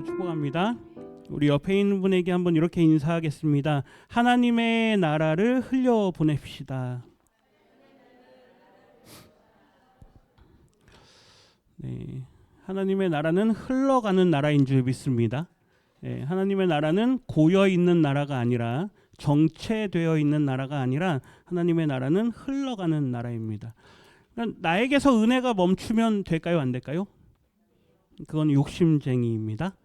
이름으로 축복합니다. 우리 옆에 있는 분에게 한번 이렇게 인사하겠습니다. 하나님의 나라를 흘려 보냅시다. 네, 하나님의 나라는 흘러가는 나라인 줄 믿습니다. 네, 하나님의 나라는 고여 있는 나라가 아니라 정체되어 있는 나라가 아니라 하나님의 나라는 흘러가는 나라입니다. 그러니까 나에게서 은혜가 멈추면 될까요? 안 될까요? 그건 욕심쟁이입니다.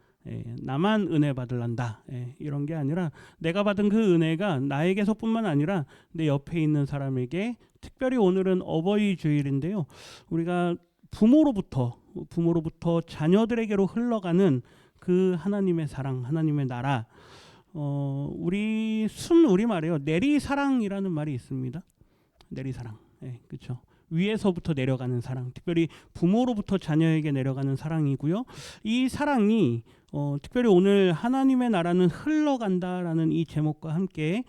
나만 은혜 받을란다 이런 게 아니라 내가 받은 그 은혜가 나에게서뿐만 아니라 내 옆에 있는 사람에게, 특별히 오늘은 어버이 주일인데요, 우리가 부모로부터 자녀들에게로 흘러가는 그 하나님의 사랑, 하나님의 나라, 우리 우리말이에요. 내리사랑이라는 말이 있습니다. 내리사랑, 그렇죠. 위에서부터 내려가는 사랑, 특별히 부모로부터 자녀에게 내려가는 사랑이고요. 이 사랑이 특별히 오늘 하나님의 나라는 흘러간다라는 이 제목과 함께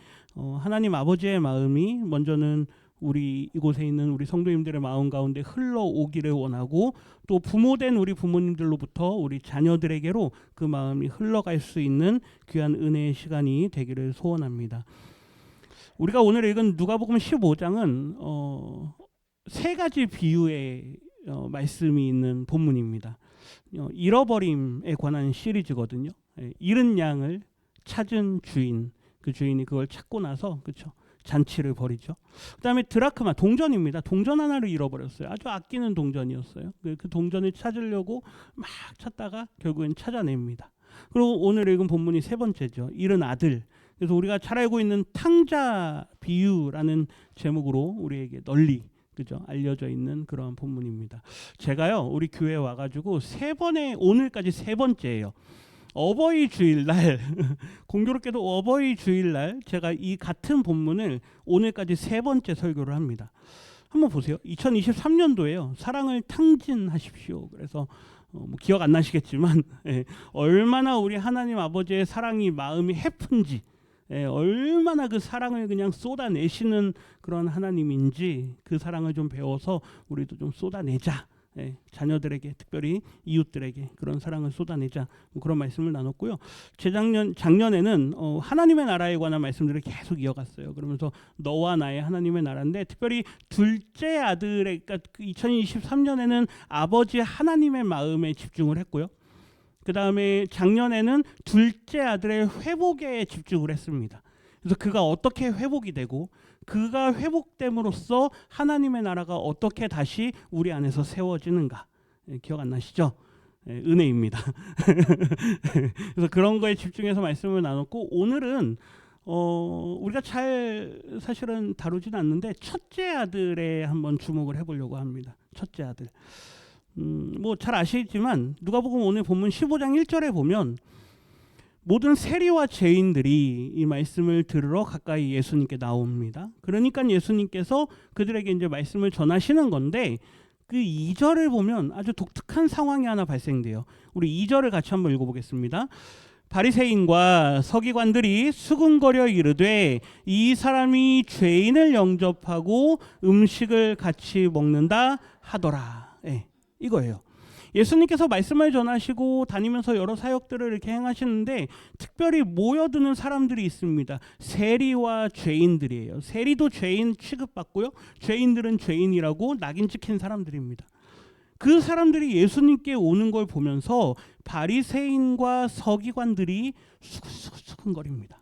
하나님 아버지의 마음이 먼저는 우리 이곳에 있는 우리 성도님들의 마음 가운데 흘러오기를 원하고, 또 부모된 우리 부모님들로부터 우리 자녀들에게로 그 마음이 흘러갈 수 있는 귀한 은혜의 시간이 되기를 소원합니다. 우리가 오늘 읽은 누가복음 15장은 세 가지 비유의 말씀이 있는 본문입니다. 잃어버림에 관한 시리즈거든요. 잃은 양을 찾은 주인, 그 주인이 그걸 찾고 나서, 그렇죠, 잔치를 벌이죠. 그다음에 드라크마, 동전입니다. 동전 하나를 잃어버렸어요. 아주 아끼는 동전이었어요. 그 동전을 찾으려고 막 찾다가 결국엔 찾아냅니다. 그리고 오늘 읽은 본문이 세 번째죠. 잃은 아들. 그래서 우리가 잘 알고 있는 탕자 비유라는 제목으로 우리에게 널리, 그죠, 알려져 있는 그러한 본문입니다. 제가요, 우리 교회에 와가지고 오늘까지 세 번째예요. 어버이 주일날 공교롭게도 어버이 주일날 제가 이 같은 본문을 오늘까지 세 번째 설교를 합니다. 한번 보세요. 2023년도에요. 사랑을 탕진하십시오. 그래서 기억 안 나시겠지만 얼마나 우리 하나님 아버지의 사랑이 마음이 해픈지, 얼마나 그 사랑을 그냥 쏟아내시는 그런 하나님인지 그 사랑을 좀 배워서 우리도 좀 쏟아내자. 자녀들에게, 특별히 이웃들에게 그런 사랑을 쏟아내자, 그런 말씀을 나눴고요. 작년에는 하나님의 나라에 관한 말씀들을 계속 이어갔어요. 그러면서 너와 나의 하나님의 나라인데, 특별히 둘째 아들의, 그러니까 2023년에는 아버지 하나님의 마음에 집중을 했고요. 그 다음에 작년에는 둘째 아들의 회복에 집중을 했습니다. 그래서 그가 어떻게 회복이 되고, 그가 회복됨으로써 하나님의 나라가 어떻게 다시 우리 안에서 세워지는가, 기억 안 나시죠? 은혜입니다. 그래서 그런 거에 집중해서 말씀을 나눴고, 오늘은 우리가 잘 사실은 다루진 않는데 첫째 아들에 한번 주목을 해보려고 합니다. 첫째 아들. 뭐 잘 아시겠지만 누가복음 오늘 본문 15장 1절에 보면 모든 세리와 죄인들이 이 말씀을 들으러 가까이 예수님께 나옵니다. 그러니까 예수님께서 그들에게 이제 말씀을 전하시는 건데, 그 2절을 보면 아주 독특한 상황이 하나 발생돼요. 우리 2절을 같이 한번 읽어보겠습니다. 바리새인과 서기관들이 수군거려 이르되 이 사람이 죄인을 영접하고 음식을 같이 먹는다 하더라. 이거예요. 예수님께서 말씀을 전하시고 다니면서 여러 사역들을 이렇게 행하시는데, 특별히 모여드는 사람들이 있습니다. 세리와 죄인들이에요. 세리도 죄인 취급받고요, 죄인들은 죄인이라고 낙인 찍힌 사람들입니다. 그 사람들이 예수님께 오는 걸 보면서 바리새인과 서기관들이 수근수근거립니다.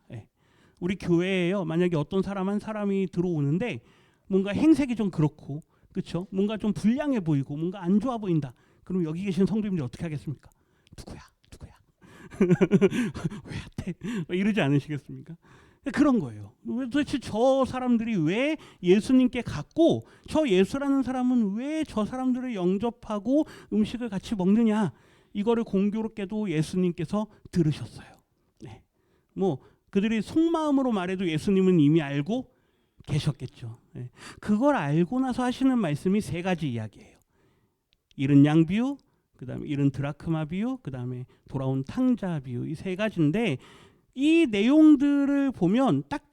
우리 교회에요, 만약에 어떤 사람 한 사람이 들어오는데 뭔가 행색이 좀 그렇고, 그렇죠, 뭔가 좀 불량해 보이고 뭔가 안 좋아 보인다. 그럼 여기 계신 성도님들이 어떻게 하겠습니까? 누구야? 왜 왔대? 이러지 않으시겠습니까? 그런 거예요. 도대체 저 사람들이 왜 예수님께 갔고, 저 예수라는 사람은 왜 저 사람들을 영접하고 음식을 같이 먹느냐, 이거를 공교롭게도 예수님께서 들으셨어요. 뭐 그들이 속마음으로 말해도 예수님은 이미 알고 계셨겠죠. 그걸 알고 나서 하시는 말씀이 세 가지 이야기예요. 잃은 양 비유, 그 다음에 잃은 드라크마 비유, 그 다음에 돌아온 탕자 비유, 이 세 가지인데, 이 내용들을 보면 딱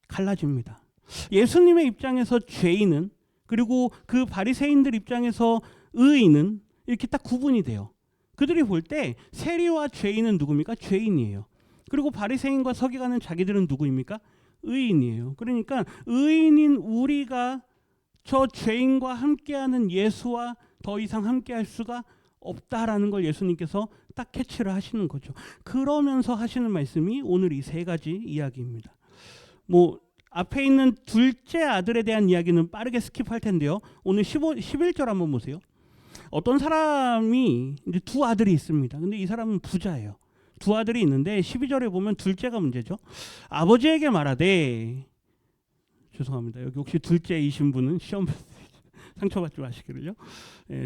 갈라집니다. 예수님의 입장에서 죄인은, 그리고 그 바리새인들 입장에서 의인은 이렇게 딱 구분이 돼요. 그들이 볼 때 세리와 죄인은 누굽니까? 죄인이에요. 그리고 바리새인과 서기관은 자기들은 누구입니까? 의인이에요. 그러니까 의인인 우리가 저 죄인과 함께하는 예수와 더 이상 함께할 수가 없다라는 걸 예수님께서 딱 캐치를 하시는 거죠. 그러면서 하시는 말씀이 오늘 이 세 가지 이야기입니다. 뭐 앞에 있는 둘째 아들에 대한 이야기는 빠르게 스킵할 텐데요. 오늘 11절 한번 보세요. 어떤 사람이 이제 두 아들이 있습니다. 근데 이 사람은 부자예요. 두 아들이 있는데 12절에 보면 둘째가 문제죠. 아버지에게 말하되, 죄송합니다. 여기 혹시 둘째이신 분은 시험 상처받지 마시기를요.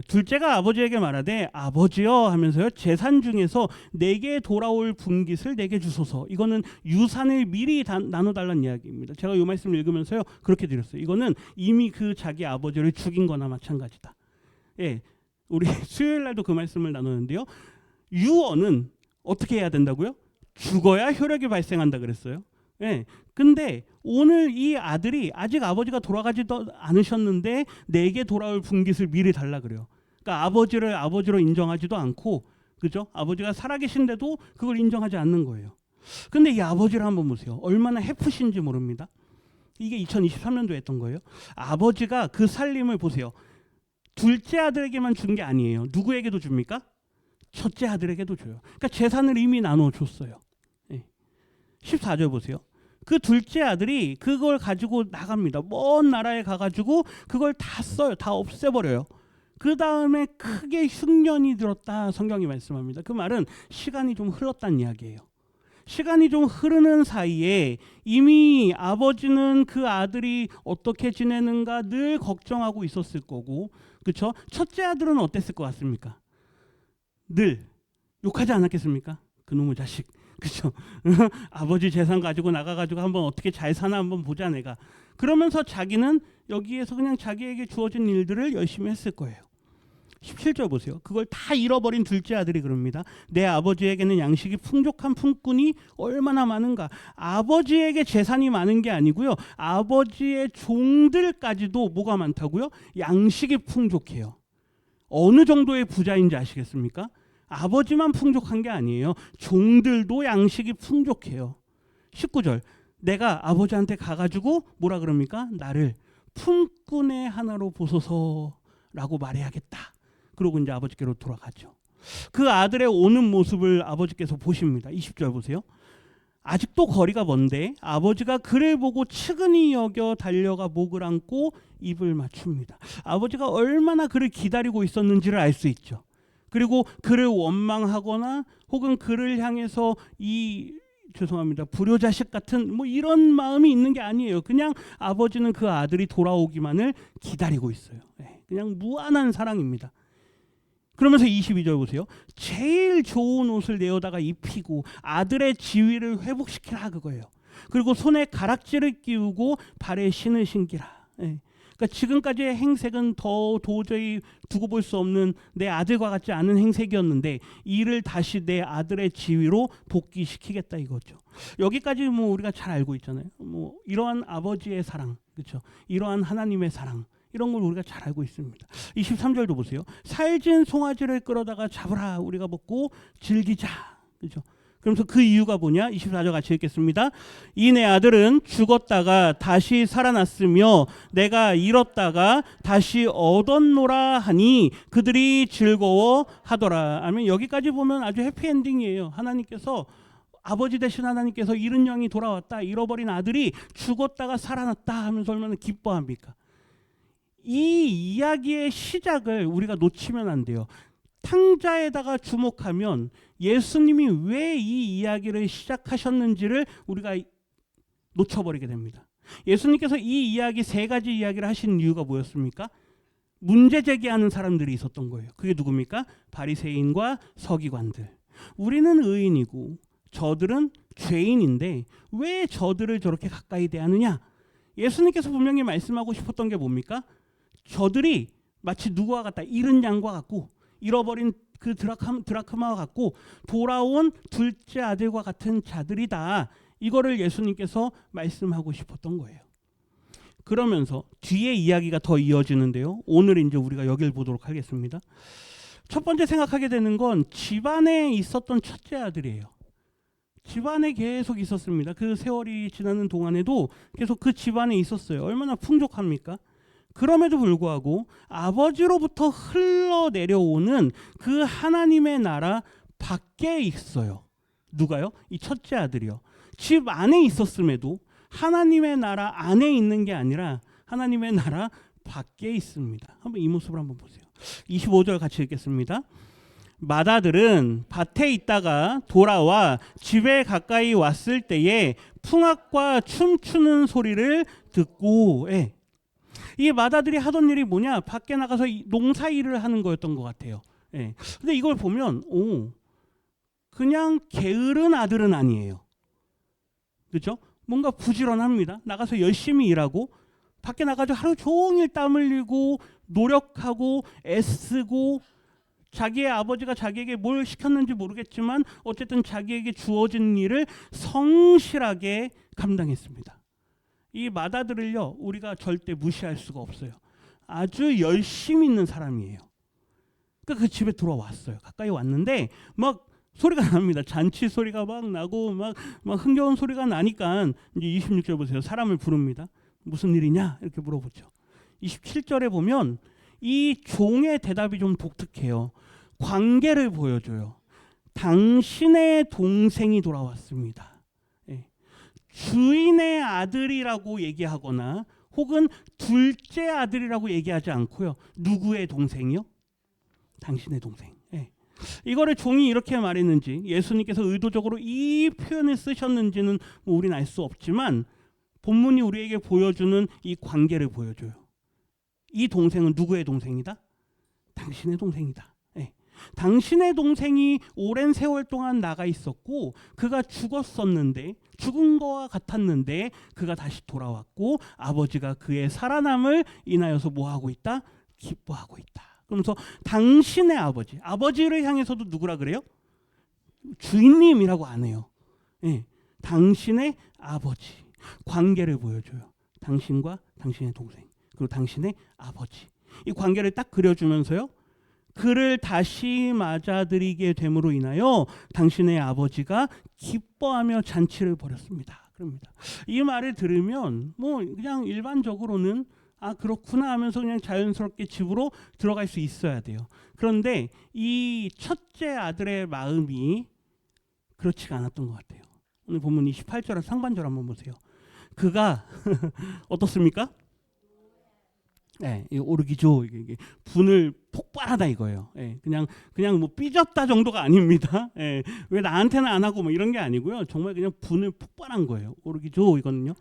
둘째가 아버지에게 말하되 아버지여 하면서요, 재산 중에서 내게 돌아올 분깃을 내게 주소서. 이거는 유산을 미리 나눠달라는 이야기입니다. 제가 이 말씀을 읽으면서요 그렇게 드렸어요. 이거는 이미 그 자기 아버지를 죽인 거나 마찬가지다. 예, 우리 수요일 날도 그 말씀을 나누는데요. 유언은 어떻게 해야 된다고요? 죽어야 효력이 발생한다 그랬어요. 예. 근데 오늘 이 아들이 아직 아버지가 돌아가지도 않으셨는데 내게 돌아올 분깃을 미리 달라 그래요. 그러니까 아버지를 아버지로 인정하지도 않고, 그죠? 아버지가 살아계신데도 그걸 인정하지 않는 거예요. 근데 이 아버지를 한번 보세요. 얼마나 해프신지 모릅니다. 이게 2023년도에 했던 거예요. 아버지가 그 살림을 보세요. 둘째 아들에게만 준 게 아니에요. 누구에게도 줍니까? 첫째 아들에게도 줘요. 그러니까 재산을 이미 나눠줬어요. 14절 보세요. 그 둘째 아들이 그걸 가지고 나갑니다. 먼 나라에 가가지고 그걸 다 써요. 다 없애버려요. 그 다음에 크게 흉년이 들었다 성경이 말씀합니다. 그 말은 시간이 좀 흘렀다는 이야기예요. 시간이 좀 흐르는 사이에 이미 아버지는 그 아들이 어떻게 지내는가 늘 걱정하고 있었을 거고, 그렇죠? 첫째 아들은 어땠을 것 같습니까? 늘 욕하지 않았겠습니까? 그놈의 자식. 그렇죠? 아버지 재산 가지고 나가가지고 한번 어떻게 잘 사나 한번 보자 내가. 그러면서 자기는 여기에서 그냥 자기에게 주어진 일들을 열심히 했을 거예요. 17절 보세요. 그걸 다 잃어버린 둘째 아들이 그럽니다. 내 아버지에게는 양식이 풍족한 품꾼이 얼마나 많은가. 아버지에게 재산이 많은 게 아니고요, 아버지의 종들까지도 뭐가 많다고요? 양식이 풍족해요. 어느 정도의 부자인지 아시겠습니까? 아버지만 풍족한 게 아니에요. 종들도 양식이 풍족해요. 19절. 내가 아버지한테 가가지고 뭐라 그럽니까? 나를 품꾼의 하나로 보소서라고 말해야겠다. 그러고 이제 아버지께로 돌아가죠. 그 아들의 오는 모습을 아버지께서 보십니다. 20절 보세요. 아직도 거리가 먼데 아버지가 그를 보고 측은히 여겨 달려가 목을 안고 입을 맞춥니다. 아버지가 얼마나 그를 기다리고 있었는지를 알 수 있죠. 그리고 그를 원망하거나 혹은 그를 향해서 죄송합니다, 불효자식 같은 뭐 이런 마음이 있는 게 아니에요. 그냥 아버지는 그 아들이 돌아오기만을 기다리고 있어요. 그냥 무한한 사랑입니다. 그러면서 22절 보세요. 제일 좋은 옷을 내어다가 입히고 아들의 지위를 회복시키라 그거예요. 그리고 손에 가락지를 끼우고 발에 신을 신기라. 그러니까 지금까지의 행색은 더 도저히 두고 볼 수 없는 내 아들과 같지 않은 행색이었는데 이를 다시 내 아들의 지위로 복귀시키겠다 이거죠. 여기까지 뭐 우리가 잘 알고 있잖아요. 뭐 이러한 아버지의 사랑, 그렇죠? 이러한 하나님의 사랑, 이런 걸 우리가 잘 알고 있습니다. 23절도 보세요. 살진 송아지를 끌어다가 잡으라, 우리가 먹고 즐기자, 그렇죠? 그러면서 그 이유가 뭐냐? 24절 같이 읽겠습니다. 이 내 아들은 죽었다가 다시 살아났으며 내가 잃었다가 다시 얻었노라 하니 그들이 즐거워하더라. 아멘. 여기까지 보면 아주 해피엔딩이에요. 하나님께서, 아버지 되신 하나님께서 잃은 영이 돌아왔다, 잃어버린 아들이 죽었다가 살아났다 하면서 얼마나 기뻐합니까? 이 이야기의 시작을 우리가 놓치면 안 돼요. 탕자에다가 주목하면 예수님이 왜 이 이야기를 시작하셨는지를 우리가 놓쳐버리게 됩니다. 예수님께서 이 이야기, 세 가지 이야기를 하신 이유가 뭐였습니까? 문제 제기하는 사람들이 있었던 거예요. 그게 누굽니까? 바리새인과 서기관들. 우리는 의인이고 저들은 죄인인데 왜 저들을 저렇게 가까이 대하느냐? 예수님께서 분명히 말씀하고 싶었던 게 뭡니까? 저들이 마치 누구와 같다? 잃은 양과 같고 잃어버린 그 드라크마와 같고 돌아온 둘째 아들과 같은 자들이다. 이거를 예수님께서 말씀하고 싶었던 거예요. 그러면서 뒤에 이야기가 더 이어지는데요. 오늘 이제 우리가 여기를 보도록 하겠습니다. 첫 번째 생각하게 되는 건 집안에 있었던 첫째 아들이에요. 집안에 계속 있었습니다. 그 세월이 지나는 동안에도 계속 그 집안에 있었어요. 얼마나 풍족합니까? 그럼에도 불구하고 아버지로부터 흘러내려오는 그 하나님의 나라 밖에 있어요. 누가요? 이 첫째 아들이요. 집 안에 있었음에도 하나님의 나라 안에 있는 게 아니라 하나님의 나라 밖에 있습니다. 한번 이 모습을 한번 보세요. 25절 같이 읽겠습니다. 맏아들은 밭에 있다가 돌아와 집에 가까이 왔을 때에 풍악과 춤추는 소리를 듣고, 이 맏아들이 하던 일이 뭐냐? 밖에 나가서 농사 일을 하는 거였던 것 같아요. 근데 이걸 보면 그냥 게으른 아들은 아니에요. 그렇죠? 뭔가 부지런합니다. 나가서 열심히 일하고 밖에 나가서 하루 종일 땀 흘리고 노력하고 애쓰고 자기의 아버지가 자기에게 뭘 시켰는지 모르겠지만 어쨌든 자기에게 주어진 일을 성실하게 감당했습니다. 이 맏아들을요, 우리가 절대 무시할 수가 없어요. 아주 열심히 있는 사람이에요. 그러니까 그 집에 들어왔어요. 가까이 왔는데 막 소리가 납니다. 잔치 소리가 막 나고 막 흥겨운 소리가 나니까 이제 26절 보세요. 사람을 부릅니다. 무슨 일이냐? 이렇게 물어보죠. 27절에 보면 이 종의 대답이 좀 독특해요. 관계를 보여줘요. 당신의 동생이 돌아왔습니다. 주인의 아들이라고 얘기하거나 혹은 둘째 아들이라고 얘기하지 않고요. 누구의 동생이요? 당신의 동생. 이거를 종이 이렇게 말했는지 예수님께서 의도적으로 이 표현을 쓰셨는지는 우리는 알 수 없지만 본문이 우리에게 보여주는 이 관계를 보여줘요. 이 동생은 누구의 동생이다? 당신의 동생이다. 당신의 동생이 오랜 세월 동안 나가 있었고 그가 죽었었는데 죽은 거와 같았는데 그가 다시 돌아왔고 아버지가 그의 살아남을 인하여서 뭐하고 있다? 기뻐하고 있다. 그러면서 당신의 아버지를 향해서도 누구라 그래요? 주인님이라고 안 해요. 당신의 아버지. 관계를 보여줘요. 당신과 당신의 동생 그리고 당신의 아버지. 이 관계를 딱 그려주면서요. 그를 다시 맞아들이게 됨으로 인하여 당신의 아버지가 기뻐하며 잔치를 벌였습니다. 그럽니다. 이 말을 들으면 뭐 그냥 일반적으로는 그렇구나 하면서 그냥 자연스럽게 집으로 들어갈 수 있어야 돼요. 그런데 이 첫째 아들의 마음이 그렇지가 않았던 것 같아요. 오늘 본문 28절 상반절 한번 보세요. 그가 어떻습니까? 이 오르기죠. 이게 분을 폭발하다 이거예요. 그냥 뭐 삐졌다 정도가 아닙니다. 왜 나한테는 안 하고 뭐 이런 게 아니고요. 정말 그냥 분을 폭발한 거예요. 오르기죠 이거는요.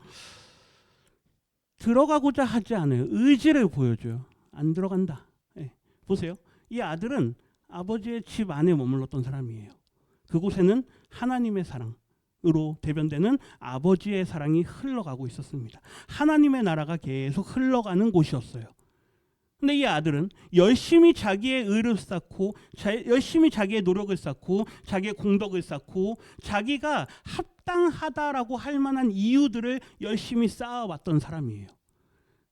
들어가고자 하지 않아요. 의지를 보여줘요. 안 들어간다. 보세요. 이 아들은 아버지의 집 안에 머물렀던 사람이에요. 그곳에는 하나님의 사랑으로 대변되는 아버지의 사랑이 흘러가고 있었습니다. 하나님의 나라가 계속 흘러가는 곳이었어요. 근데 이 아들은 열심히 자기의 의를 쌓고 열심히 자기의 노력을 쌓고 자기의 공덕을 쌓고 자기가 합당하다라고 할 만한 이유들을 열심히 쌓아왔던 사람이에요.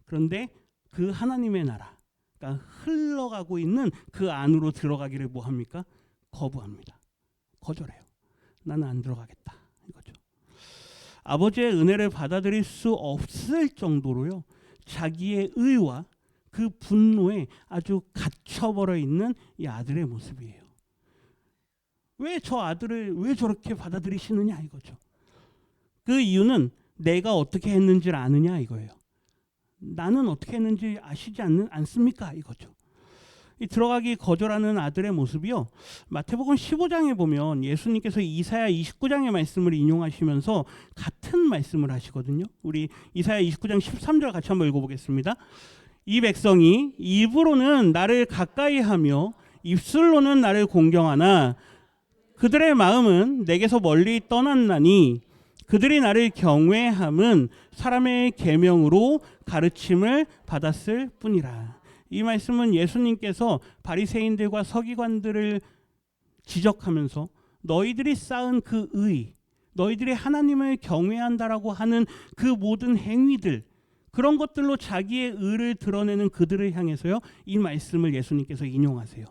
그런데 그 하나님의 나라, 그러니까 흘러가고 있는 그 안으로 들어가기를 뭐합니까? 거부합니다. 거절해요. 나는 안 들어가겠다. 이거죠. 아버지의 은혜를 받아들일 수 없을 정도로요. 자기의 의와 그 분노에 아주 갇혀버려 있는 이 아들의 모습이에요. 왜 저 아들을 왜 저렇게 받아들이시느냐 이거죠. 그 이유는 내가 어떻게 했는지를 아느냐 이거예요. 나는 어떻게 했는지 아시지 않습니까 이거죠. 이 들어가기 거절하는 아들의 모습이요. 마태복음 15장에 보면 예수님께서 이사야 29장의 말씀을 인용하시면서 같은 말씀을 하시거든요. 우리 이사야 29장 13절 같이 한번 읽어보겠습니다. 이 백성이 입으로는 나를 가까이하며 입술로는 나를 공경하나 그들의 마음은 내게서 멀리 떠났나니 그들이 나를 경외함은 사람의 계명으로 가르침을 받았을 뿐이라. 이 말씀은 예수님께서 바리새인들과 서기관들을 지적하면서 너희들이 쌓은 그 의, 너희들이 하나님을 경외한다라고 하는 그 모든 행위들, 그런 것들로 자기의 의를 드러내는 그들을 향해서요, 이 말씀을 예수님께서 인용하세요.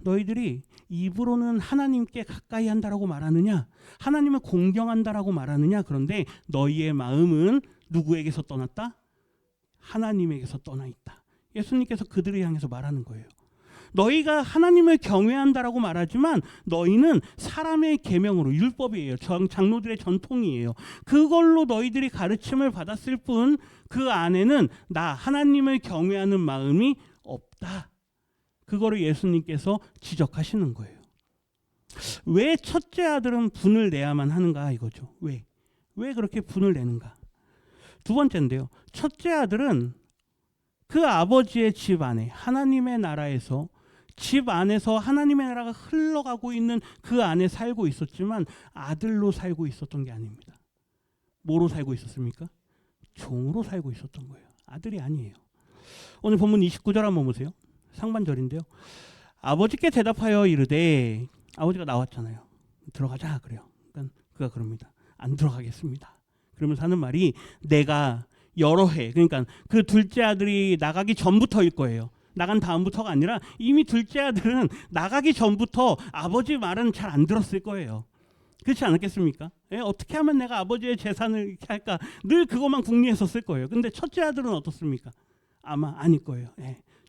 너희들이 입으로는 하나님께 가까이 한다라고 말하느냐, 하나님을 공경한다라고 말하느냐, 그런데 너희의 마음은 누구에게서 떠났다? 하나님에게서 떠나 있다. 예수님께서 그들을 향해서 말하는 거예요. 너희가 하나님을 경외한다라고 말하지만 너희는 사람의 계명으로, 율법이에요. 장로들의 전통이에요. 그걸로 너희들이 가르침을 받았을 뿐 그 안에는 나 하나님을 경외하는 마음이 없다. 그거를 예수님께서 지적하시는 거예요. 왜 첫째 아들은 분을 내야만 하는가 이거죠. 왜 그렇게 분을 내는가? 두 번째인데요. 첫째 아들은 그 아버지의 집 안에, 하나님의 나라에서, 집 안에서 하나님의 나라가 흘러가고 있는 그 안에 살고 있었지만 아들로 살고 있었던 게 아닙니다. 뭐로 살고 있었습니까? 종으로 살고 있었던 거예요. 아들이 아니에요. 오늘 본문 29절 한번 보세요. 상반절인데요. 아버지께 대답하여 이르되, 아버지가 나왔잖아요. 들어가자 그래요. 그러니까 그가 그럽니다. 안 들어가겠습니다. 그러면서 하는 말이, 내가 여러 해, 그러니까 그 둘째 아들이 나가기 전부터일 거예요. 나간 다음부터가 아니라 이미 둘째 아들은 나가기 전부터 아버지 말은 잘 안 들었을 거예요. 그렇지 않았겠습니까? 어떻게 하면 내가 아버지의 재산을 이렇게 할까? 늘 그것만 궁리했었을 거예요. 근데 첫째 아들은 어떻습니까? 아마 아닐 거예요.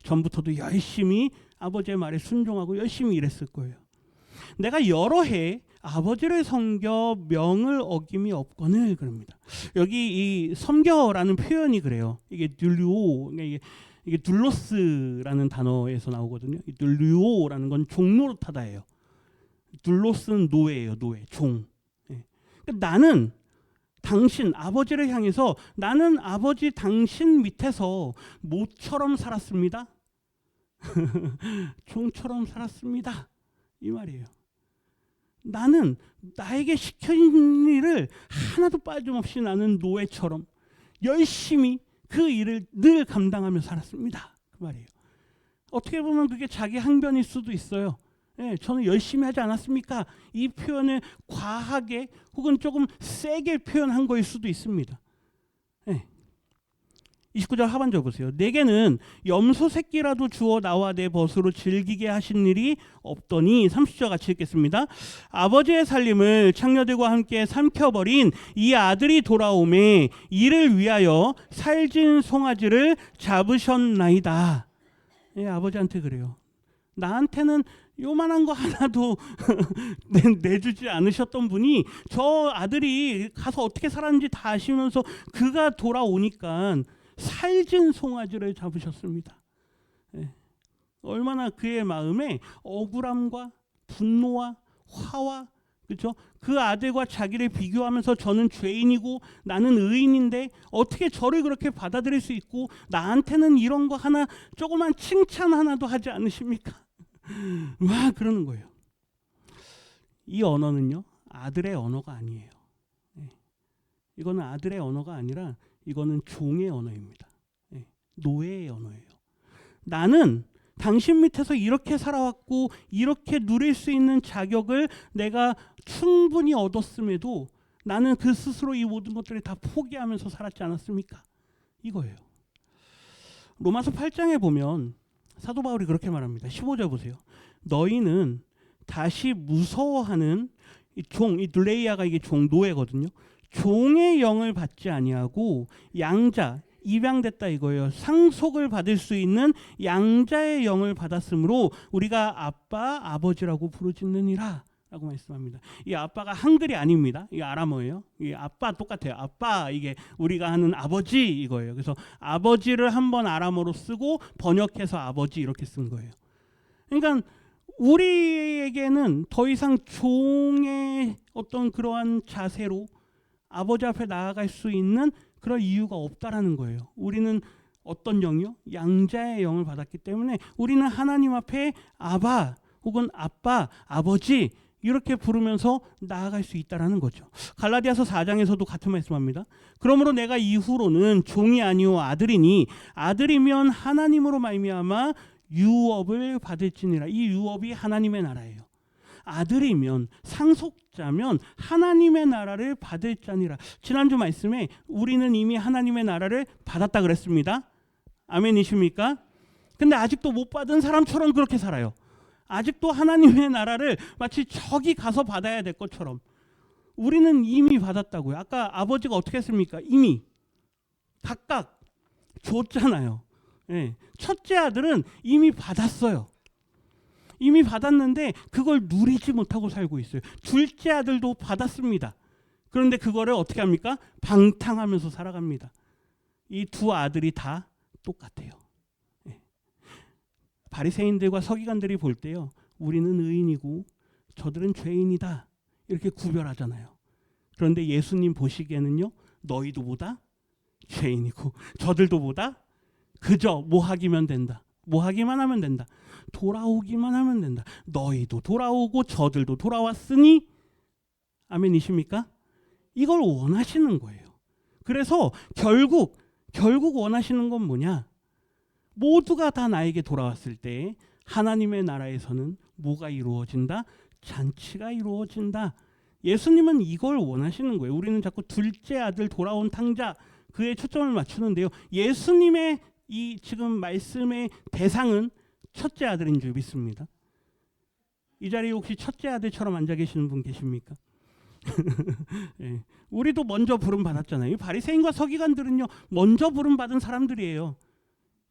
전부터도 열심히 아버지의 말에 순종하고 열심히 일했을 거예요. 내가 여러 해 아버지를 섬겨 명을 어김이 없거늘, 그럽니다. 여기 이 섬겨라는 표현이 그래요. 이게 듈리오, 이게 둘로스라는 단어에서 나오거든요. 이 듈리오라는 건 종노릇하다예요. 둘로스는 노예예요. 노예, 종. 그러니까 나는 당신, 아버지를 향해서 나는 아버지 당신 밑에서 모처럼 살았습니다. 종처럼 살았습니다. 이 말이에요. 나는 나에게 시킨 일을 하나도 빠짐없이 나는 노예처럼 열심히 그 일을 늘 감당하며 살았습니다. 그 말이에요. 어떻게 보면 그게 자기 항변일 수도 있어요. 저는 열심히 하지 않았습니까? 이 표현을 과하게 혹은 조금 세게 표현한 거일 수도 있습니다. 29절 하반절 보세요. 내게는 염소 새끼라도 주어 나와 내 벗으로 즐기게 하신 일이 없더니, 30절 같이 읽겠습니다. 아버지의 살림을 창녀들과 함께 삼켜버린 이 아들이 돌아오매 이를 위하여 살진 송아지를 잡으셨나이다. 아버지한테 그래요. 나한테는 요만한 거 하나도 내주지 않으셨던 분이 저 아들이 가서 어떻게 살았는지 다 아시면서 그가 돌아오니까 살진 송아지를 잡으셨습니다. 얼마나 그의 마음에 억울함과 분노와 화와, 그렇죠? 그 아들과 자기를 비교하면서 저는 죄인이고 나는 의인인데 어떻게 저를 그렇게 받아들일 수 있고 나한테는 이런 거 하나, 조그만 칭찬 하나도 하지 않으십니까? 와, 그러는 거예요. 이 언어는요, 아들의 언어가 아니에요. 이거는 아들의 언어가 아니라 이거는 종의 언어입니다. 노예의 언어예요. 나는 당신 밑에서 이렇게 살아왔고 이렇게 누릴 수 있는 자격을 내가 충분히 얻었음에도 나는 그 스스로 이 모든 것들을 다 포기하면서 살았지 않았습니까? 이거예요. 로마서 8장에 보면 사도 바울이 그렇게 말합니다. 15절 보세요. 너희는 다시 무서워하는 이 종, 이 둘레이아가 이게 종, 노예거든요. 종의 영을 받지 아니하고 양자, 입양됐다 이거예요. 상속을 받을 수 있는 양자의 영을 받았으므로 우리가 아빠, 아버지라고 부르짖느니라 라고 말씀합니다. 이 아빠가 한글이 아닙니다. 이 아람어예요. 이 아빠 똑같아요. 아빠, 이게 우리가 하는 아버지 이거예요. 그래서 아버지를 한번 아람어로 쓰고 번역해서 아버지 이렇게 쓴 거예요. 그러니까 우리에게는 더 이상 종의 어떤 그러한 자세로 아버지 앞에 나아갈 수 있는 그런 이유가 없다라는 거예요. 우리는 어떤 영이요? 양자의 영을 받았기 때문에 우리는 하나님 앞에 아바 혹은 아빠, 아버지 이렇게 부르면서 나아갈 수 있다라는 거죠. 갈라디아서 4장에서도 같은 말씀합니다. 그러므로 내가 이후로는 종이 아니오 아들이니 아들이면 하나님으로 말미암아 유업을 받을지니라. 이 유업이 하나님의 나라예요. 아들이면, 상속자면 하나님의 나라를 받을 자니라. 지난주 말씀에 우리는 이미 하나님의 나라를 받았다 그랬습니다. 아멘이십니까? 근데 아직도 못 받은 사람처럼 그렇게 살아요. 아직도 하나님의 나라를 마치 저기 가서 받아야 될 것처럼 우리는 이미 받았다고요. 아까 아버지가 어떻게 했습니까? 이미 각각 줬잖아요. 예. 첫째 아들은 이미 받았어요. 이미 받았는데 그걸 누리지 못하고 살고 있어요. 둘째 아들도 받았습니다. 그런데 그거를 어떻게 합니까? 방탕하면서 살아갑니다. 이 두 아들이 다 똑같아요. 예. 바리새인들과 서기관들이 볼 때요, 우리는 의인이고 저들은 죄인이다 이렇게 구별하잖아요. 그런데 예수님 보시기에는요, 너희도 보다 죄인이고 저들도 보다 그저 뭐 하기만 된다. 뭐 하기만 하면 된다. 돌아오기만 하면 된다. 너희도 돌아오고 저들도 돌아왔으니 아멘이십니까? 이걸 원하시는 거예요. 그래서 결국 원하시는 건 뭐냐? 모두가 다 나에게 돌아왔을 때 하나님의 나라에서는 뭐가 이루어진다? 잔치가 이루어진다. 예수님은 이걸 원하시는 거예요. 우리는 자꾸 둘째 아들 돌아온 탕자 그에 초점을 맞추는데요. 예수님의 이 지금 말씀의 대상은 첫째 아들인 줄 믿습니다. 이 자리에 혹시 첫째 아들처럼 앉아 계시는 분 계십니까? 네. 우리도 먼저 부름 받았잖아요. 바리새인과 서기관들은요, 먼저 부름 받은 사람들이에요.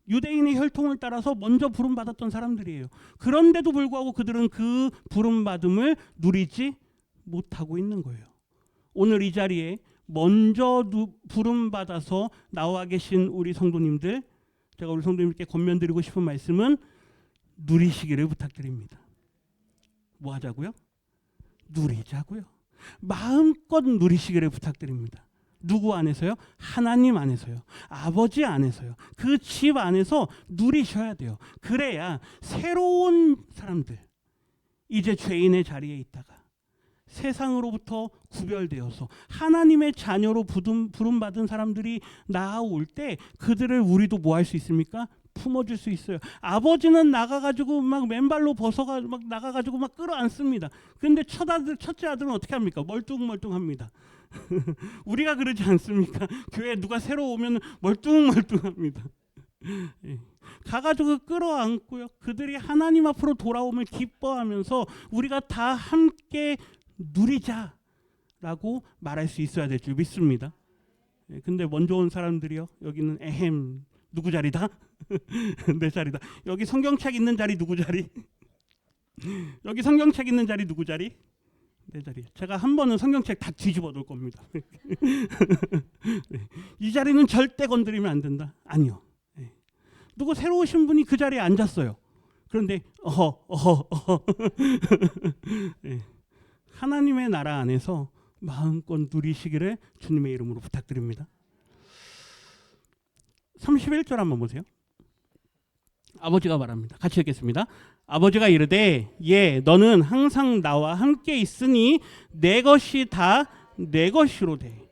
유대인의 혈통을 따라서 먼저 부름 받았던 사람들이에요. 그런데도 불구하고 그들은 그 부름 받음을 누리지 못하고 있는 거예요. 오늘 이 자리에 먼저 부름 받아서 나와 계신 우리 성도님들, 제가 우리 성도님께 권면드리고 싶은 말씀은 누리시기를 부탁드립니다. 뭐 하자고요? 누리자고요. 마음껏 누리시기를 부탁드립니다. 누구 안에서요? 하나님 안에서요. 아버지 안에서요. 그 집 안에서 누리셔야 돼요. 그래야 새로운 사람들, 이제 죄인의 자리에 있다가 세상으로부터 구별되어서 하나님의 자녀로 부름받은 사람들이 나아올 때 그들을 우리도 뭐 할 수 있습니까? 품어줄 수 있어요. 아버지는 나가가지고 막 맨발로 벗어가 막 나가가지고 막 끌어안습니다. 그런데 첫째 아들은 어떻게 합니까? 멀뚱멀뚱합니다. 우리가 그러지 않습니까? 교회 누가 새로 오면 멀뚱멀뚱합니다. 예. 가가지고 끌어안고요. 그들이 하나님 앞으로 돌아오면 기뻐하면서 우리가 다 함께 누리자라고 말할 수 있어야 될 줄 믿습니다. 예. 근데 먼저 온 사람들이요. 여기는 에헴 누구 자리다? 내 자리다. 여기 성경책 있는 자리 누구 자리? 여기 성경책 있는 자리 누구 자리? 내 자리. 제가 한 번은 성경책 다 뒤집어 놓을 겁니다. 이 자리는 절대 건드리면 안 된다. 아니요. 누구 새로 오신 분이 그 자리에 앉았어요. 그런데 하나님의 나라 안에서 마음껏 누리시기를 주님의 이름으로 부탁드립니다. 31절 한번 보세요. 아버지가 말합니다. 같이 읽겠습니다. 아버지가 이르되 예 너는 항상 나와 함께 있으니 내 것이 다 내 것이로 돼.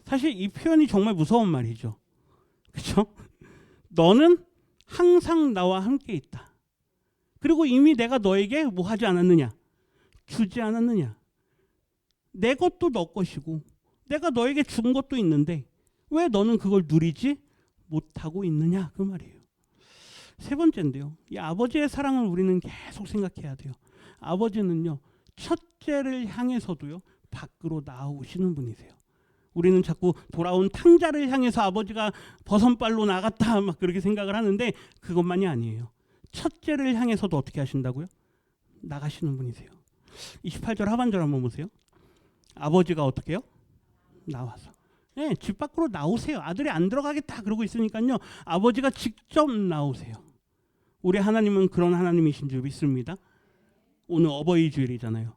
사실 이 표현이 정말 무서운 말이죠. 그렇죠? 너는 항상 나와 함께 있다. 그리고 이미 내가 너에게 뭐 하지 않았느냐? 주지 않았느냐? 내 것도 너 것이고 내가 너에게 준 것도 있는데 왜 너는 그걸 누리지 못하고 있느냐? 그 말이에요. 세 번째인데요. 이 아버지의 사랑을 우리는 계속 생각해야 돼요. 아버지는요. 첫째를 향해서도요. 밖으로 나오시는 분이세요. 우리는 자꾸 돌아온 탕자를 향해서 아버지가 버선발로 나갔다 막 그렇게 생각을 하는데 그것만이 아니에요. 첫째를 향해서도 어떻게 하신다고요? 나가시는 분이세요. 28절 하반절 한번 보세요. 아버지가 어떻게 해요? 나와서. 네, 집 밖으로 나오세요. 아들이 안 들어가겠다 그러고 있으니까요. 아버지가 직접 나오세요. 우리 하나님은 그런 하나님이신 줄 믿습니다. 오늘 어버이 주일이잖아요.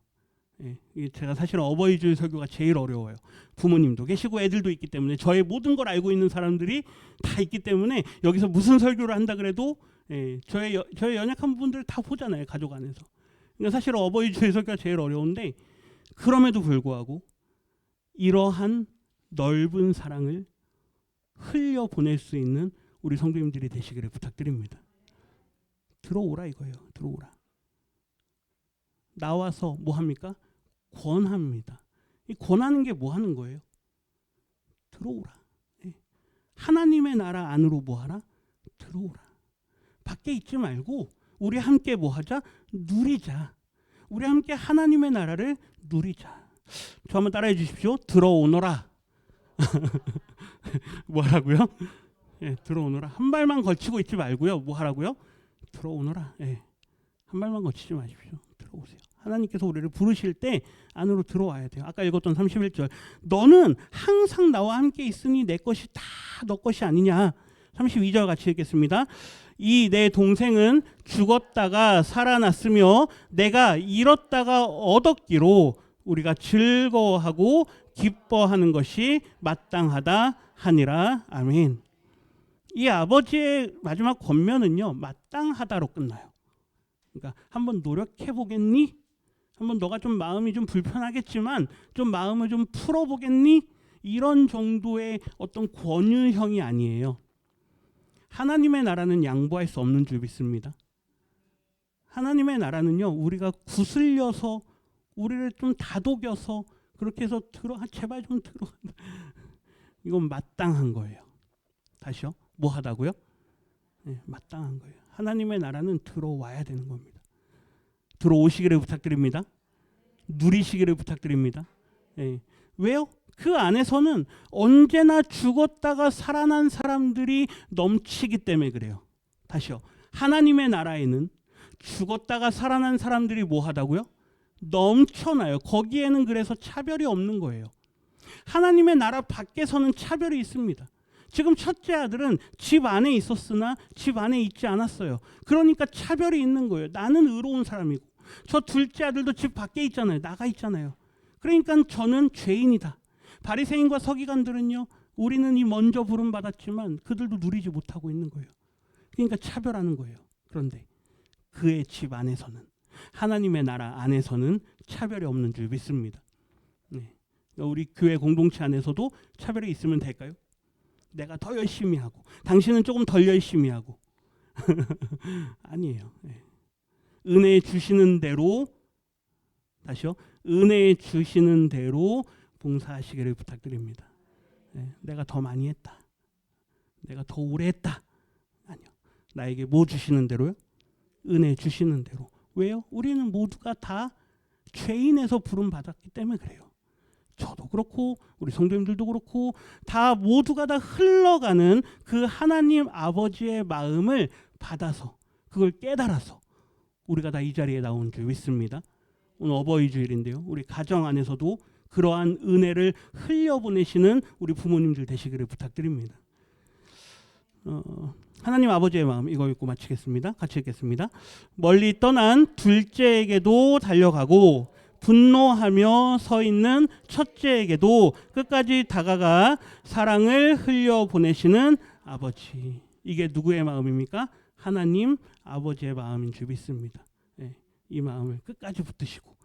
예, 제가 사실은 어버이 주일 설교가 제일 어려워요. 부모님도 계시고 애들도 있기 때문에 저의 모든 걸 알고 있는 사람들이 다 있기 때문에 여기서 무슨 설교를 한다 그래도 저의 연약한 부분들을 다 보잖아요. 가족 안에서. 그러니까 사실 어버이 주일 설교가 제일 어려운데 그럼에도 불구하고 이러한 넓은 사랑을 흘려보낼 수 있는 우리 성도님들이 되시기를 부탁드립니다. 들어오라 이거예요. 들어오라. 나와서 뭐 합니까? 권합니다. 이 권하는 게 뭐 하는 거예요? 들어오라. 하나님의 나라 안으로 뭐 하라? 들어오라. 밖에 있지 말고 우리 함께 뭐 하자? 누리자. 우리 함께 하나님의 나라를 누리자. 저 한번 따라해 주십시오. 들어오너라. 뭐 하라고요? 예, 들어오너라. 한 발만 걸치고 있지 말고요. 뭐 하라고요? 들어오너라. 예, 한 발만 걸치지 마십시오. 들어오세요. 하나님께서 우리를 부르실 때 안으로 들어와야 돼요. 아까 읽었던 31절. 너는 항상 나와 함께 있으니 내 것이 다 너 것이 아니냐. 32절 같이 읽겠습니다. 이 내 동생은 죽었다가 살아났으며 내가 잃었다가 얻었기로 우리가 즐거워하고 기뻐하는 것이 마땅하다 하니라. 아멘. 이 아버지의 마지막 권면은요, 마땅하다로 끝나요. 그러니까 한번 노력해 보겠니? 한번 너가 좀 마음이 좀 불편하겠지만 좀 마음을 좀 풀어보겠니? 이런 정도의 어떤 권유형이 아니에요. 하나님의 나라는 양보할 수 없는 줄 믿습니다. 하나님의 나라는요, 우리가 구슬려서 우리를 좀 다독여서 그렇게 해서 제발 좀 들어. 이건 마땅한 거예요. 다시요. 뭐 하다고요? 네, 마땅한 거예요. 하나님의 나라는 들어와야 되는 겁니다. 들어오시기를 부탁드립니다. 누리시기를 부탁드립니다. 네. 왜요? 그 안에서는 언제나 죽었다가 살아난 사람들이 넘치기 때문에 그래요. 다시요. 하나님의 나라에는 죽었다가 살아난 사람들이 뭐 하다고요? 넘쳐나요. 거기에는 그래서 차별이 없는 거예요. 하나님의 나라 밖에서는 차별이 있습니다. 지금 첫째 아들은 집 안에 있었으나 집 안에 있지 않았어요. 그러니까 차별이 있는 거예요. 나는 의로운 사람이고 저 둘째 아들도 집 밖에 있잖아요. 나가 있잖아요. 그러니까 저는 죄인이다. 바리새인과 서기관들은요, 우리는 이 먼저 부름 받았지만 그들도 누리지 못하고 있는 거예요. 그러니까 차별하는 거예요. 그런데 그의 집 안에서는, 하나님의 나라 안에서는 차별이 없는 줄 믿습니다. 네. 우리 교회 공동체 안에서도 차별이 있으면 될까요? 내가 더 열심히 하고 당신은 조금 덜 열심히 하고 아니에요. 네. 은혜 주시는 대로, 다시요, 은혜 주시는 대로 봉사하시기를 부탁드립니다. 네. 내가 더 많이 했다, 내가 더 오래 했다, 아니요. 나에게 뭐 주시는 대로요? 은혜 주시는 대로. 왜요? 우리는 모두가 다 죄인에서 부름 받았기 때문에 그래요. 저도 그렇고 우리 성도님들도 그렇고 다 모두가 다 흘러가는 그 하나님 아버지의 마음을 받아서 그걸 깨달아서 우리가 다 이 자리에 나온 줄 믿습니다. 오늘 어버이 주일인데요. 우리 가정 안에서도 그러한 은혜를 흘려보내시는 우리 부모님들 되시기를 부탁드립니다. 하나님 아버지의 마음, 이거 읽고 마치겠습니다. 같이 읽겠습니다. 멀리 떠난 둘째에게도 달려가고 분노하며 서 있는 첫째에게도 끝까지 다가가 사랑을 흘려보내시는 아버지. 이게 누구의 마음입니까? 하나님 아버지의 마음인 줄 믿습니다. 네, 이 마음을 끝까지 붙드시고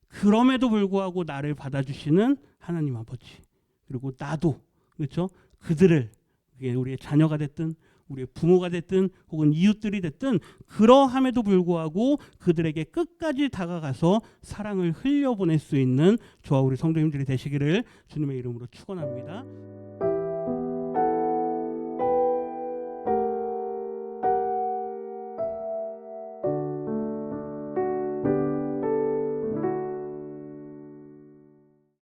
그럼에도 불구하고 나를 받아주시는 하나님 아버지, 그리고 나도, 그렇죠? 그들을, 우리의 자녀가 됐든 우리의 부모가 됐든 혹은 이웃들이 됐든 그러함에도 불구하고 그들에게 끝까지 다가가서 사랑을 흘려보낼 수 있는 저와 우리 성도님들이 되시기를 주님의 이름으로 축원합니다.